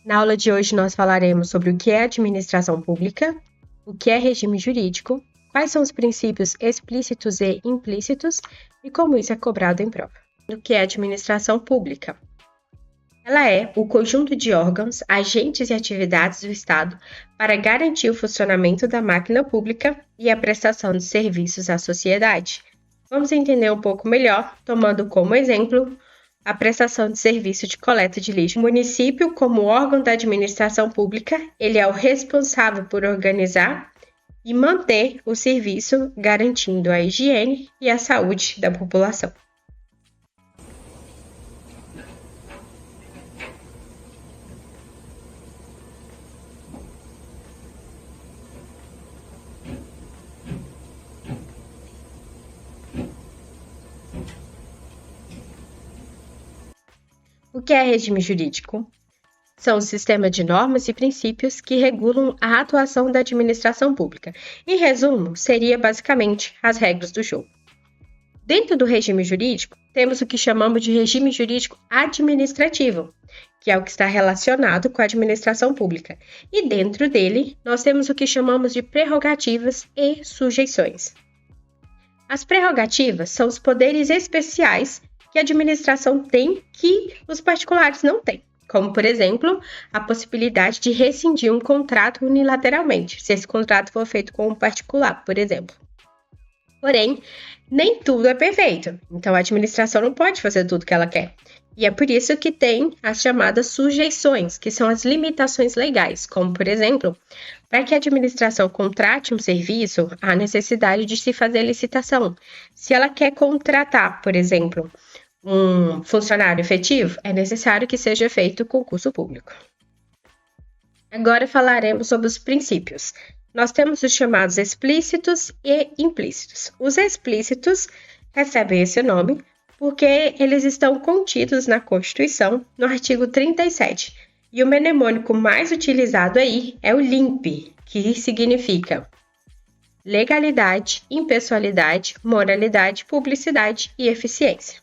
Na aula de hoje nós falaremos sobre o que é administração pública, o que é regime jurídico, quais são os princípios explícitos e implícitos e como isso é cobrado em prova. O que é administração pública? Ela é o conjunto de órgãos, agentes e atividades do Estado para garantir o funcionamento da máquina pública e a prestação de serviços à sociedade. Vamos entender um pouco melhor, tomando como exemplo a prestação de serviço de coleta de lixo. O município, como órgão da administração pública, ele é o responsável por organizar e manter o serviço, garantindo a higiene e a saúde da população. O que é regime jurídico? São o sistema de normas e princípios que regulam a atuação da administração pública. Em resumo, seria basicamente as regras do jogo. Dentro do regime jurídico, temos o que chamamos de regime jurídico administrativo, que é o que está relacionado com a administração pública. E dentro dele, nós temos o que chamamos de prerrogativas e sujeições. As prerrogativas são os poderes especiais que a administração tem que os particulares não têm, como, por exemplo, a possibilidade de rescindir um contrato unilateralmente, se esse contrato for feito com um particular, por exemplo. Porém, nem tudo é perfeito, então a administração não pode fazer tudo que ela quer. E é por isso que tem as chamadas sujeições, que são as limitações legais, como, por exemplo, para que a administração contrate um serviço, há necessidade de se fazer licitação. Se ela quer contratar, por exemplo, um funcionário efetivo, é necessário que seja feito concurso público. Agora falaremos sobre os princípios. Nós temos os chamados explícitos e implícitos. Os explícitos recebem esse nome porque eles estão contidos na Constituição, no artigo 37. E o mnemônico mais utilizado aí é o LIMP, que significa legalidade, impessoalidade, moralidade, publicidade e eficiência.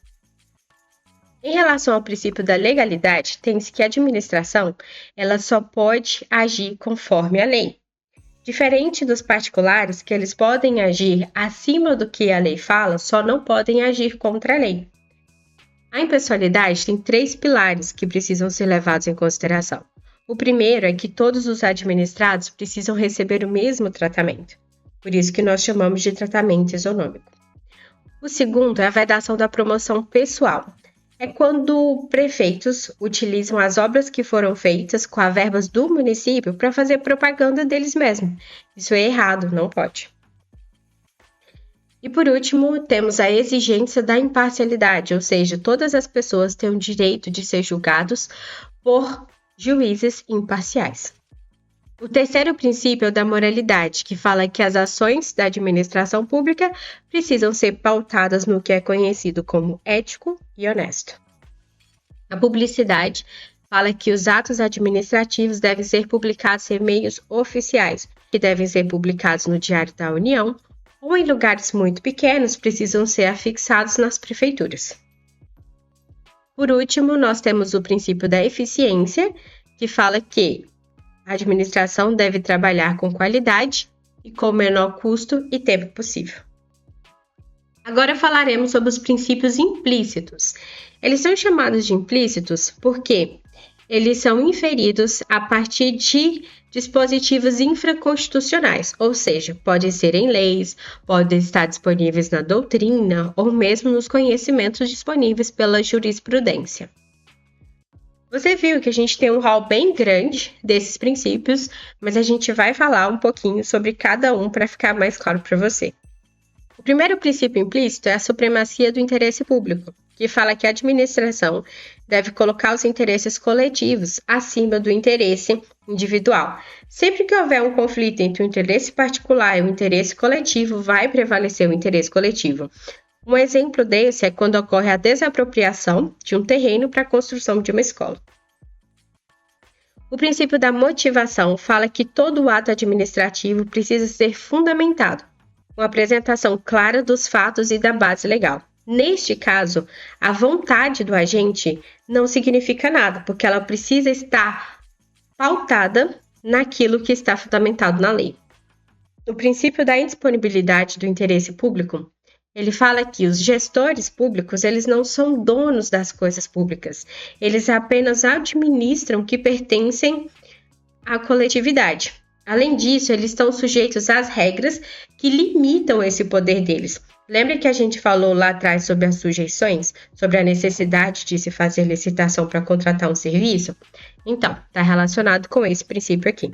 Em relação ao princípio da legalidade, tem-se que a administração ela só pode agir conforme a lei. Diferente dos particulares, que eles podem agir acima do que a lei fala, só não podem agir contra a lei. A impessoalidade tem 3 pilares que precisam ser levados em consideração. O primeiro é que todos os administrados precisam receber o mesmo tratamento, por isso que nós chamamos de tratamento isonômico. O segundo é a vedação da promoção pessoal. É quando prefeitos utilizam as obras que foram feitas com as verbas do município para fazer propaganda deles mesmos. Isso é errado, não pode. E por último, temos a exigência da imparcialidade, ou seja, todas as pessoas têm o direito de ser julgados por juízes imparciais. O terceiro princípio é o da moralidade, que fala que as ações da administração pública precisam ser pautadas no que é conhecido como ético e honesto. A publicidade fala que os atos administrativos devem ser publicados em meios oficiais, que devem ser publicados no Diário da União, ou em lugares muito pequenos precisam ser afixados nas prefeituras. Por último, nós temos o princípio da eficiência, que fala que a administração deve trabalhar com qualidade e com o menor custo e tempo possível. Agora falaremos sobre os princípios implícitos. Eles são chamados de implícitos porque eles são inferidos a partir de dispositivos infraconstitucionais, ou seja, podem ser em leis, podem estar disponíveis na doutrina ou mesmo nos conhecimentos disponíveis pela jurisprudência. Você viu que a gente tem um rol bem grande desses princípios, mas a gente vai falar um pouquinho sobre cada um para ficar mais claro para você. O primeiro princípio implícito é a supremacia do interesse público, que fala que a administração deve colocar os interesses coletivos acima do interesse individual. Sempre que houver um conflito entre o interesse particular e o interesse coletivo, vai prevalecer o interesse coletivo. Um exemplo desse é quando ocorre a desapropriação de um terreno para a construção de uma escola. O princípio da motivação fala que todo ato administrativo precisa ser fundamentado, com a apresentação clara dos fatos e da base legal. Neste caso, a vontade do agente não significa nada, porque ela precisa estar pautada naquilo que está fundamentado na lei. O princípio da indisponibilidade do interesse público, ele fala que os gestores públicos, eles não são donos das coisas públicas, eles apenas administram o que pertencem à coletividade. Além disso, eles estão sujeitos às regras que limitam esse poder deles. Lembra que a gente falou lá atrás sobre as sujeições, sobre a necessidade de se fazer licitação para contratar um serviço? Então, está relacionado com esse princípio aqui.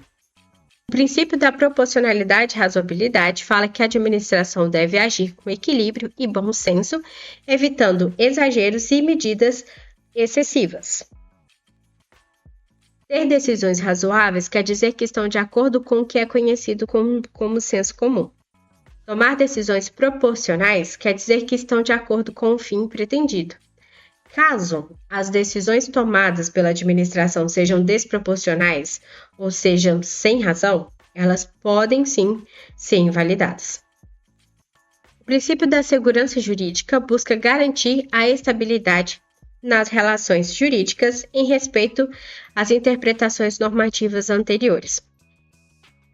O princípio da proporcionalidade e razoabilidade fala que a administração deve agir com equilíbrio e bom senso, evitando exageros e medidas excessivas. Ter decisões razoáveis quer dizer que estão de acordo com o que é conhecido como senso comum. Tomar decisões proporcionais quer dizer que estão de acordo com o fim pretendido. Caso as decisões tomadas pela administração sejam desproporcionais ou sejam sem razão, elas podem sim ser invalidadas. O princípio da segurança jurídica busca garantir a estabilidade nas relações jurídicas em respeito às interpretações normativas anteriores.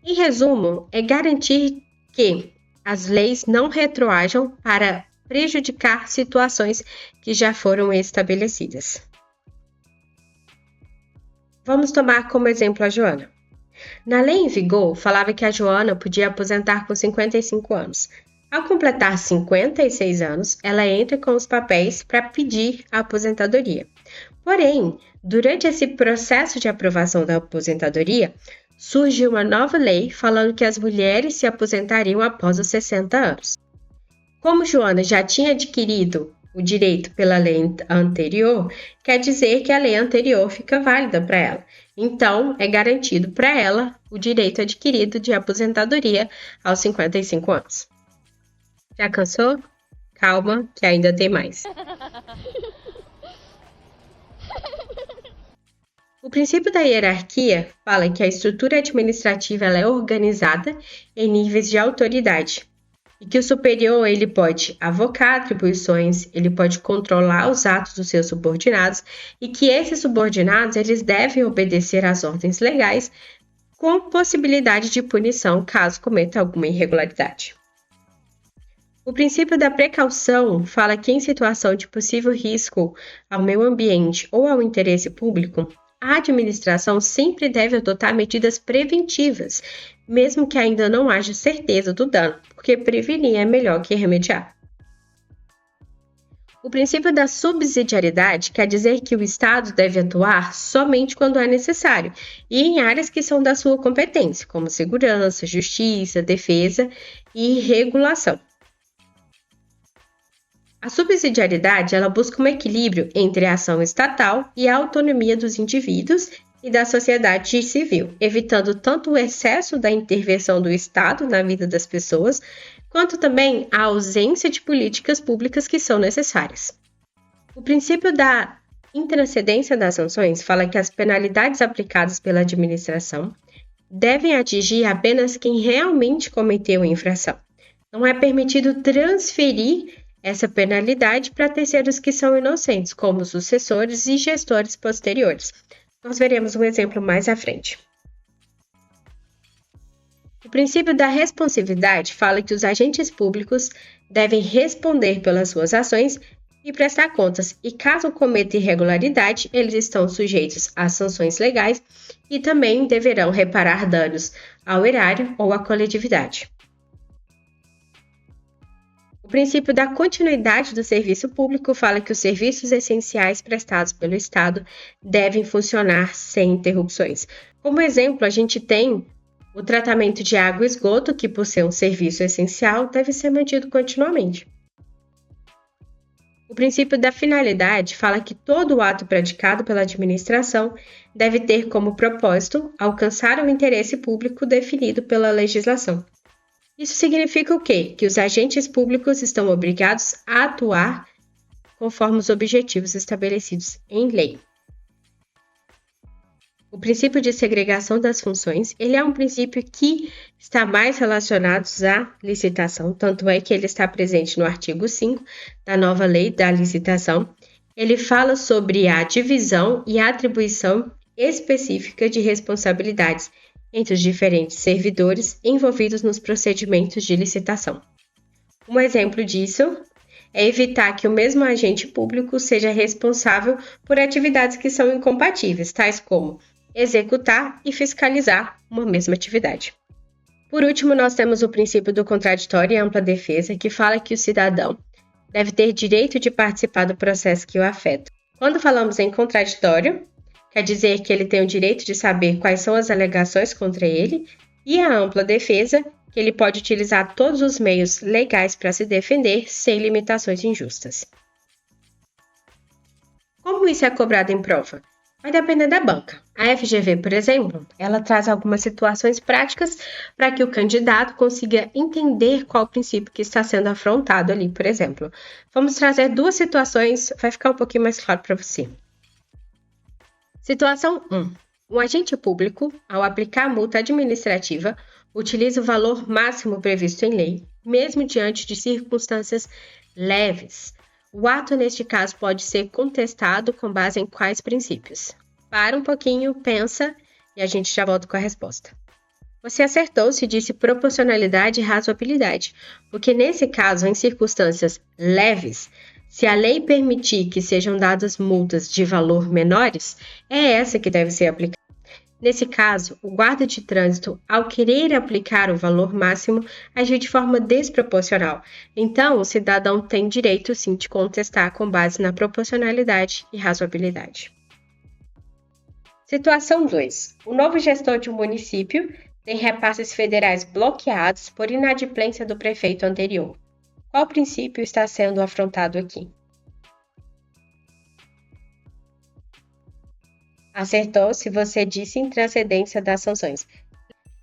Em resumo, é garantir que as leis não retroajam para prejudicar situações que já foram estabelecidas. Vamos tomar como exemplo a Joana. Na lei em vigor, falava que a Joana podia aposentar com 55 anos. Ao completar 56 anos, ela entra com os papéis para pedir a aposentadoria. Porém, durante esse processo de aprovação da aposentadoria, surge uma nova lei falando que as mulheres se aposentariam após os 60 anos. Como Joana já tinha adquirido o direito pela lei anterior, quer dizer que a lei anterior fica válida para ela. Então, é garantido para ela o direito adquirido de aposentadoria aos 55 anos. Já cansou? Calma, que ainda tem mais. O princípio da hierarquia fala que a estrutura administrativa ela é organizada em níveis de autoridade. E que o superior ele pode avocar atribuições, ele pode controlar os atos dos seus subordinados e que esses subordinados eles devem obedecer às ordens legais com possibilidade de punição caso cometa alguma irregularidade. O princípio da precaução fala que em situação de possível risco ao meio ambiente ou ao interesse público, a administração sempre deve adotar medidas preventivas, mesmo que ainda não haja certeza do dano, porque prevenir é melhor que remediar. O princípio da subsidiariedade quer dizer que o Estado deve atuar somente quando é necessário e em áreas que são da sua competência, como segurança, justiça, defesa e regulação. A subsidiariedade ela busca um equilíbrio entre a ação estatal e a autonomia dos indivíduos e da sociedade civil, evitando tanto o excesso da intervenção do Estado na vida das pessoas, quanto também a ausência de políticas públicas que são necessárias. O princípio da intranscendência das sanções fala que as penalidades aplicadas pela administração devem atingir apenas quem realmente cometeu a infração. Não é permitido transferir essa penalidade para terceiros que são inocentes, como sucessores e gestores posteriores. Nós veremos um exemplo mais à frente. O princípio da responsividade fala que os agentes públicos devem responder pelas suas ações e prestar contas, e caso cometa irregularidade, eles estão sujeitos às sanções legais e também deverão reparar danos ao erário ou à coletividade. O princípio da continuidade do serviço público fala que os serviços essenciais prestados pelo Estado devem funcionar sem interrupções. Como exemplo, a gente tem o tratamento de água e esgoto, que por ser um serviço essencial, deve ser mantido continuamente. O princípio da finalidade fala que todo ato praticado pela administração deve ter como propósito alcançar o interesse público definido pela legislação. Isso significa o quê? Que os agentes públicos estão obrigados a atuar conforme os objetivos estabelecidos em lei. O princípio de segregação das funções, ele é um princípio que está mais relacionado à licitação, tanto é que ele está presente no artigo 5 da nova lei da licitação. Ele fala sobre a divisão e a atribuição específica de responsabilidades entre os diferentes servidores envolvidos nos procedimentos de licitação. Um exemplo disso é evitar que o mesmo agente público seja responsável por atividades que são incompatíveis, tais como executar e fiscalizar uma mesma atividade. Por último, nós temos o princípio do contraditório e ampla defesa, que fala que o cidadão deve ter direito de participar do processo que o afeta. Quando falamos em contraditório, quer dizer que ele tem o direito de saber quais são as alegações contra ele, e a ampla defesa, que ele pode utilizar todos os meios legais para se defender sem limitações injustas. Como isso é cobrado em prova? Vai depender da banca. A FGV, por exemplo, ela traz algumas situações práticas para que o candidato consiga entender qual o princípio que está sendo afrontado ali, por exemplo. Vamos trazer duas situações, vai ficar um pouquinho mais claro para você. Situação 1. Um agente público, ao aplicar a multa administrativa, utiliza o valor máximo previsto em lei, mesmo diante de circunstâncias leves. O ato, neste caso, pode ser contestado com base em quais princípios? Para um pouquinho, pensa e a gente já volta com a resposta. Você acertou se disse proporcionalidade e razoabilidade, porque nesse caso, em circunstâncias leves, se a lei permitir que sejam dadas multas de valor menores, é essa que deve ser aplicada. Nesse caso, o guarda de trânsito, ao querer aplicar o valor máximo, agiu de forma desproporcional. Então, o cidadão tem direito, sim, de contestar com base na proporcionalidade e razoabilidade. Situação 2. O novo gestor de um município tem repasses federais bloqueados por inadimplência do prefeito anterior. Qual princípio está sendo afrontado aqui? Acertou se você disse intranscendência das sanções.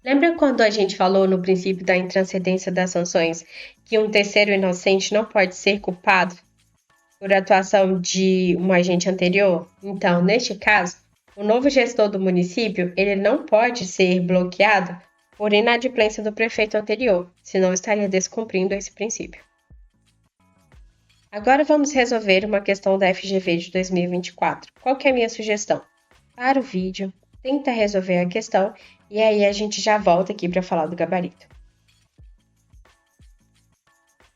Lembra quando a gente falou no princípio da intranscendência das sanções que um terceiro inocente não pode ser culpado por atuação de um agente anterior? Então, neste caso, o novo gestor do município ele não pode ser bloqueado por inadimplência do prefeito anterior, senão estaria descumprindo esse princípio. Agora vamos resolver uma questão da FGV de 2024. Qual que é a minha sugestão? Para o vídeo, tenta resolver a questão e aí a gente já volta aqui para falar do gabarito.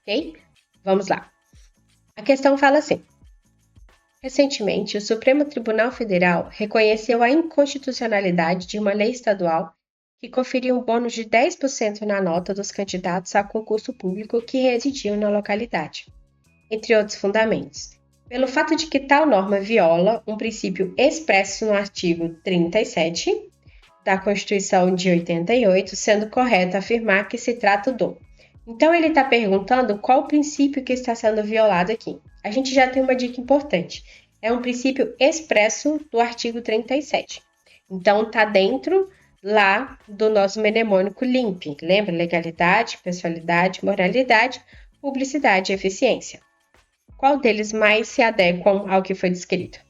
Ok? Vamos lá. A questão fala assim. Recentemente, o Supremo Tribunal Federal reconheceu a inconstitucionalidade de uma lei estadual que conferia um bônus de 10% na nota dos candidatos a concurso público que residiam na localidade, entre outros fundamentos. Pelo fato de que tal norma viola um princípio expresso no artigo 37 da Constituição de 88, sendo correto afirmar que se trata do. Então, ele está perguntando qual o princípio que está sendo violado aqui. A gente já tem uma dica importante. É um princípio expresso do artigo 37. Então, está dentro lá do nosso mnemônico LIMP. Lembra? Legalidade, pessoalidade, moralidade, publicidade e eficiência. Qual deles mais se adequam ao que foi descrito?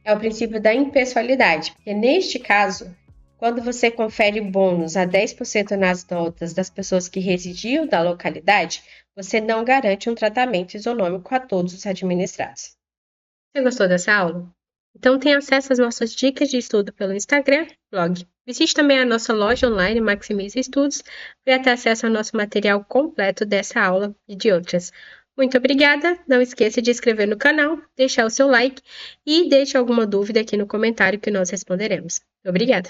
É o princípio da impessoalidade, porque neste caso, quando você confere bônus a 10% nas notas das pessoas que residiam na localidade, você não garante um tratamento isonômico a todos os administrados. Você gostou dessa aula? Então tem acesso às nossas dicas de estudo pelo Instagram, blog. Visite também a nossa loja online Maximize Estudos para ter acesso ao nosso material completo dessa aula e de outras. Muito obrigada, não esqueça de inscrever no canal, deixar o seu like e deixe alguma dúvida aqui no comentário que nós responderemos. Obrigada!